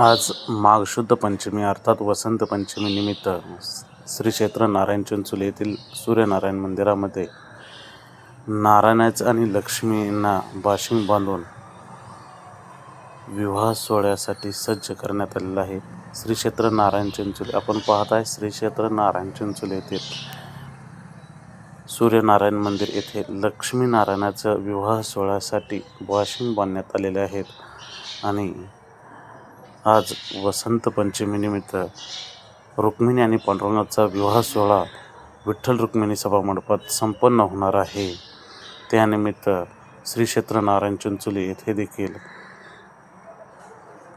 आज माघ शुद्ध पंचमी अर्थात वसंत पंचमी निमित्त श्री क्षेत्र नारायण चिंचोली येथील सूर्यनारायण मंदिरामध्ये नारायणाचं आणि लक्ष्मींना बाशिंग बांधून विवाह सोहळ्यासाठी सज्ज करण्यात आलेलं आहे. श्री क्षेत्र नारायण चिंचोली आपण पाहत आहे. श्री क्षेत्र नारायण चिंचोली येथील सूर्यनारायण मंदिर येथे लक्ष्मीनारायणाचं विवाह सोहळ्यासाठी बाशिंग बांधण्यात आलेले आहेत आणि आज वसंत पंचमी निमित्त रुक्मिणी आणि पांडुरंगाचा विवाह सोहळा विठ्ठल रुक्मिणी सभा मंडपात संपन्न होणार आहे. त्यानिमित्त श्री क्षेत्र नारायण चिंचोली येथे देखील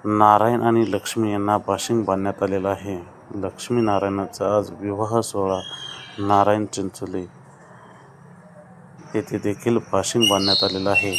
नारायण आणि लक्ष्मी यांना बाशिंग बांधण्यात आलेला आहे. लक्ष्मीनारायणाचा आज विवाह सोहळा नारायण चिंचोली येथे देखील बाशिंग बांधण्यात आलेला आहे.